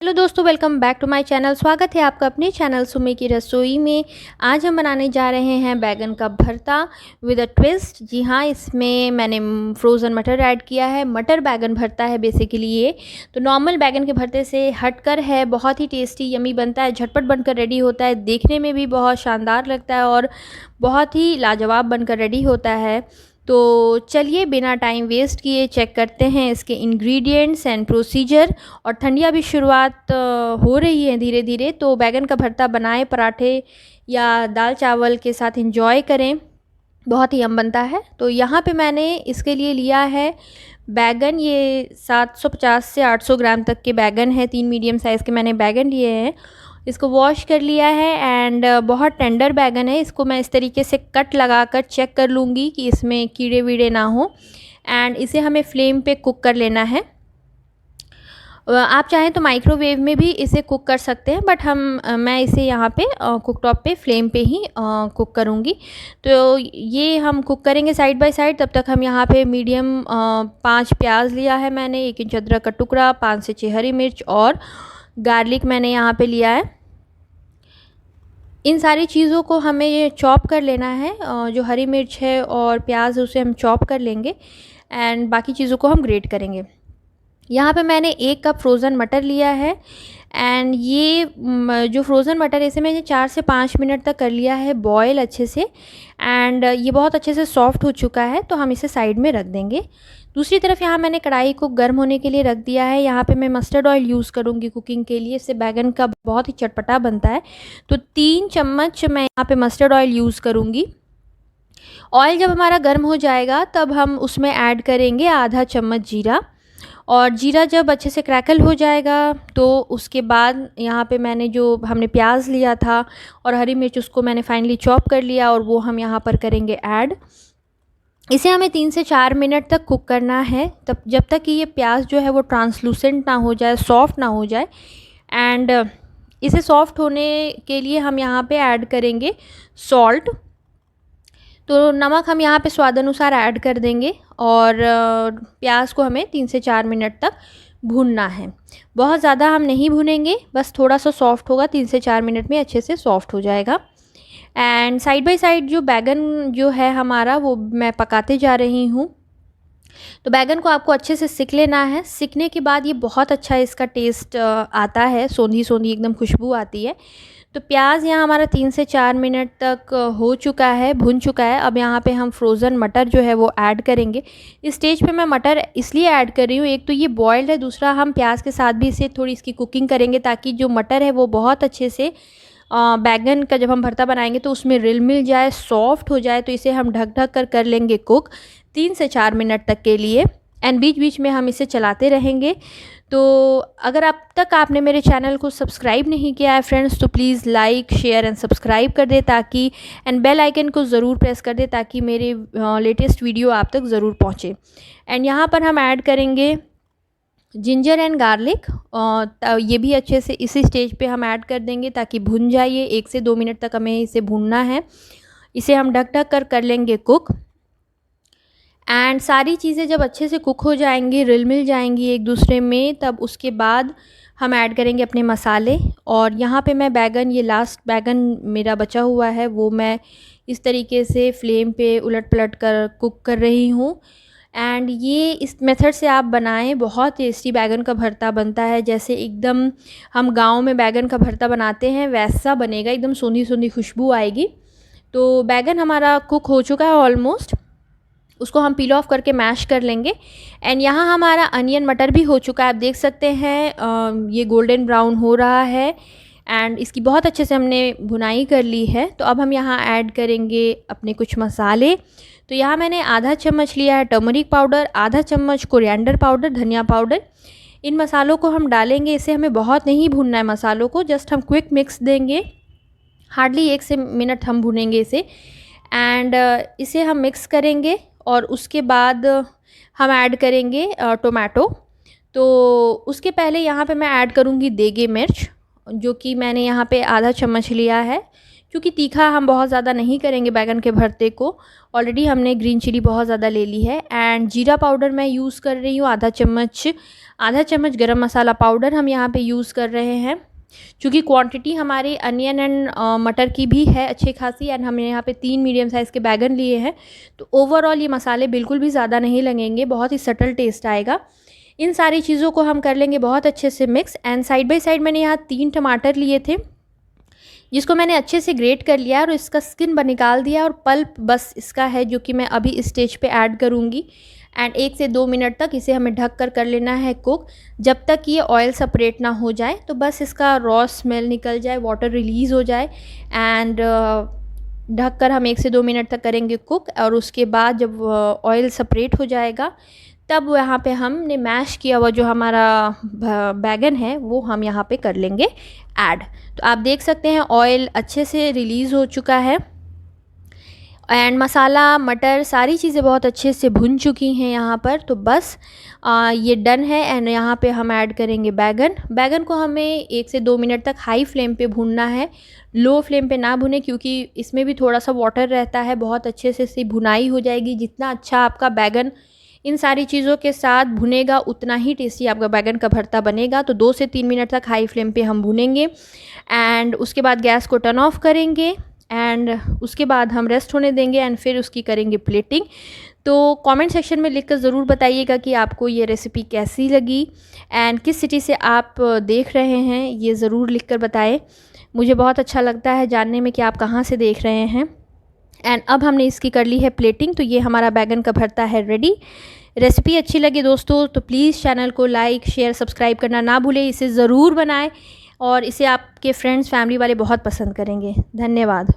Hello दोस्तों, welcome back to my channel. स्वागत है आपका अपने चैनल सुमी की रसोई में। आज हम बनाने जा रहे हैं बैगन का भरता विद अ ट्विस्ट। जी हाँ, इसमें मैंने फ्रोज़न मटर ऐड किया है। मटर बैगन भरता है बेसिकली ये। तो नॉर्मल बैगन के भरते से हटकर है, बहुत ही टेस्टी यमी बनता है, झटपट बनकर रेडी होता है, देखने में भी बहुत शानदार लगता है और बहुत ही लाजवाब बनकर रेडी होता है। तो चलिए बिना टाइम वेस्ट किए चेक करते हैं इसके इंग्रेडिएंट्स एंड प्रोसीजर। और ठंडियाँ भी शुरुआत हो रही है धीरे धीरे, तो बैगन का भरता बनाएं, पराठे या दाल चावल के साथ एंजॉय करें, बहुत ही यम बनता है। तो यहाँ पे मैंने इसके लिए लिया है बैगन, ये 750 से 800 ग्राम तक के बैगन है। 3 मीडियम साइज़ के मैंने बैगन लिए हैं। इसको वॉश कर लिया है एंड बहुत टेंडर बैगन है। इसको मैं इस तरीके से कट लगाकर चेक कर लूँगी कि इसमें कीड़े वीड़े ना हो। एंड इसे हमें फ्लेम पे कुक कर लेना है। आप चाहें तो माइक्रोवेव में भी इसे कुक कर सकते हैं, बट मैं इसे यहाँ पे कुक टॉप पे फ्लेम पे ही कुक करूँगी। तो ये हम कुक करेंगे साइड बाय साइड। तब तक हम यहाँ पे मीडियम 5 प्याज लिया है मैंने, 1 इंच अदरक का टुकड़ा, 5 से 6 हरी मिर्च और गार्लिक मैंने यहाँ पे लिया है। इन सारी चीज़ों को हमें ये चॉप कर लेना है। जो हरी मिर्च है और प्याज उसे हम चॉप कर लेंगे एंड बाकी चीज़ों को हम ग्रेट करेंगे। यहाँ पे मैंने 1 कप फ्रोज़न मटर लिया है एंड ये जो फ्रोज़न मटर है इसे मैंने 4 से 5 मिनट तक कर लिया है बॉयल अच्छे से। एंड ये बहुत अच्छे से सॉफ्ट हो चुका है, तो हम इसे साइड में रख देंगे। दूसरी तरफ यहाँ मैंने कढ़ाई को गर्म होने के लिए रख दिया है। यहाँ पे मैं मस्टर्ड ऑयल यूज़ करूँगी कुकिंग के लिए, इससे बैगन का बहुत ही चटपटा बनता है। तो 3 चम्मच मैं यहाँ पे मस्टर्ड ऑयल यूज़ करूँगी। ऑयल जब हमारा गर्म हो जाएगा तब हम उसमें ऐड करेंगे आधा चम्मच जीरा। और जीरा जब अच्छे से क्रैकल हो जाएगा तो उसके बाद यहाँ पे मैंने जो हमने प्याज लिया था और हरी मिर्च उसको मैंने फाइनली चॉप कर लिया और वो हम यहाँ पर करेंगे ऐड। इसे हमें 3 से 4 मिनट तक कुक करना है, तब जब तक कि ये प्याज जो है वो ट्रांसलूसेंट ना हो जाए, सॉफ्ट ना हो जाए। एंड इसे सॉफ्ट होने के लिए हम यहाँ पे ऐड करेंगे सॉल्ट। तो नमक हम यहाँ पे स्वाद अनुसार ऐड कर देंगे और प्याज को हमें 3 से 4 मिनट तक भूनना है। बहुत ज़्यादा हम नहीं भूनेंगे, बस थोड़ा सा सॉफ्ट होगा, 3 से 4 मिनट में अच्छे से सॉफ्ट हो जाएगा। एंड साइड बाय साइड जो बैगन जो है हमारा वो मैं पकाते जा रही हूँ। तो बैगन को आपको अच्छे से सिक लेना है। सिकने के बाद ये बहुत अच्छा इसका टेस्ट आता है, सोंधी सोंधी एकदम खुशबू आती है। तो प्याज यहाँ हमारा 3 से 4 मिनट तक हो चुका है, भुन चुका है। अब यहाँ पे हम फ्रोज़न मटर जो है वो ऐड करेंगे। इस स्टेज पे मैं मटर इसलिए ऐड कर रही हूँ, एक तो ये बॉयल्ड है, दूसरा हम प्याज के साथ भी इसे थोड़ी इसकी कुकिंग करेंगे ताकि जो मटर है वो बहुत अच्छे से बैगन का जब हम भरता बनाएंगे तो उसमें रिल मिल जाए, सॉफ्ट हो जाए। तो इसे हम ढक ढक कर लेंगे कुक 3 से 4 मिनट तक के लिए एंड बीच बीच में हम इसे चलाते रहेंगे। तो अगर अब तक आपने मेरे चैनल को सब्सक्राइब नहीं किया है फ्रेंड्स, तो please like share and subscribe कर दे ताकि एंड बेल आइकन को ज़रूर प्रेस कर दे ताकि मेरे लेटेस्ट वीडियो आप तक ज़रूर पहुँचे। एंड यहाँ पर हम ऐड करेंगे जिंजर एंड गार्लिक। ये भी अच्छे से इसी स्टेज पे हम ऐड कर देंगे ताकि भुन जाए। ये 1 से 2 मिनट तक हमें इसे भूनना है। इसे हम ढक ढक कर लेंगे कुक। एंड सारी चीज़ें जब अच्छे से कुक हो जाएंगी, रिल मिल जाएंगी एक दूसरे में, तब उसके बाद हम ऐड करेंगे अपने मसाले। और यहाँ पे मैं बैगन, ये लास्ट बैगन मेरा बचा हुआ है, वो मैं इस तरीके से फ्लेम पे उलट पलट कर कुक कर रही हूँ। एंड ये इस मेथड से आप बनाएं, बहुत टेस्टी बैगन का भरता बनता है। जैसे एकदम हम गांव में बैगन का भरता बनाते हैं वैसा बनेगा, एकदम सोंधी सोंधी खुशबू आएगी। तो बैगन हमारा कुक हो चुका है ऑलमोस्ट, उसको हम पील ऑफ करके मैश कर लेंगे। एंड यहाँ हमारा अनियन मटर भी हो चुका है, आप देख सकते हैं ये गोल्डन ब्राउन हो रहा है एंड इसकी बहुत अच्छे से हमने भुनाई कर ली है। तो अब हम यहाँ ऐड करेंगे अपने कुछ मसाले। तो यहाँ मैंने आधा चम्मच लिया है टर्मरिक पाउडर, आधा चम्मच कोरिएंडर पाउडर, धनिया पाउडर। इन मसालों को हम डालेंगे। इसे हमें बहुत नहीं भूनना है मसालों को, जस्ट हम क्विक मिक्स देंगे, हार्डली 1 से मिनट हम भूनेंगे इसे। एंड इसे हम मिक्स करेंगे और उसके बाद हम ऐड करेंगे टोमेटो। तो उसके पहले यहाँ पे मैं ऐड करूँगी देगी मिर्च, जो कि मैंने यहाँ पे आधा चम्मच लिया है क्योंकि तीखा हम बहुत ज़्यादा नहीं करेंगे बैगन के भरते को। ऑलरेडी हमने ग्रीन चिली बहुत ज़्यादा ले ली है। एंड जीरा पाउडर मैं यूज़ कर रही हूँ आधा चम्मच गरम मसाला पाउडर हम यहाँ पे यूज़ कर रहे हैं। क्योंकि क्वांटिटी हमारी अनियन एंड मटर की भी है अच्छी खासी, एंड हमने यहाँ पे 3 मीडियम साइज़ के बैगन लिए हैं, तो ओवरऑल ये मसाले बिल्कुल भी ज़्यादा नहीं लगेंगे, बहुत ही सटल टेस्ट आएगा। इन सारी चीज़ों को हम कर लेंगे बहुत अच्छे से mix. And side by side मैंने यहाँ 3 टमाटर लिए थे, जिसको मैंने अच्छे से ग्रेट कर लिया और इसका स्किन निकाल दिया, और पल्प बस इसका है जो कि मैं अभी इस स्टेज पे ऐड करूँगी। एंड 1 से 2 मिनट तक इसे हमें ढक कर लेना है कुक, जब तक ये ऑयल सेपरेट ना हो जाए। तो बस इसका रॉ स्मेल निकल जाए, वाटर रिलीज़ हो जाए, एंड ढक कर हम 1 से 2 मिनट तक करेंगे कुक। और उसके बाद जब ऑयल सेपरेट हो जाएगा, तब यहाँ पे हमने मैश किया हुआ जो हमारा बैगन है वो हम यहाँ पे कर लेंगे ऐड। तो आप देख सकते हैं ऑयल अच्छे से रिलीज़ हो चुका है, एंड मसाला मटर सारी चीज़ें बहुत अच्छे से भुन चुकी हैं यहाँ पर। तो बस ये डन है। एंड यहाँ पे हम ऐड करेंगे बैगन को हमें 1 से 2 मिनट तक हाई फ्लेम पे भूनना है, लो फ्लेम पे ना भुने, क्योंकि इसमें भी थोड़ा सा वाटर रहता है। बहुत अच्छे से इसकी भुनाई हो जाएगी। जितना अच्छा आपका बैगन इन सारी चीज़ों के साथ भुनेगा, उतना ही टेस्टी आपका बैगन का भरता बनेगा। तो 2 से 3 मिनट तक हाई फ्लेम पे हम भुनेंगे, एंड उसके बाद गैस को टर्न ऑफ करेंगे, एंड उसके बाद हम रेस्ट होने देंगे, एंड फिर उसकी करेंगे प्लेटिंग। तो कमेंट सेक्शन में लिखकर ज़रूर बताइएगा कि आपको ये रेसिपी कैसी लगी, एंड किस सिटी से आप देख रहे हैं, ये ज़रूर लिखकर बताएं। मुझे बहुत अच्छा लगता है जानने में कि आप कहाँ से देख रहे हैं। एंड अब हमने इसकी कर ली है प्लेटिंग, तो ये हमारा बैगन का भरता है रेडी। रेसिपी अच्छी लगी दोस्तों तो प्लीज़ चैनल को लाइक शेयर सब्सक्राइब करना ना भूलें। इसे ज़रूर बनाएं, और इसे आपके फ्रेंड्स फैमिली वाले बहुत पसंद करेंगे। धन्यवाद।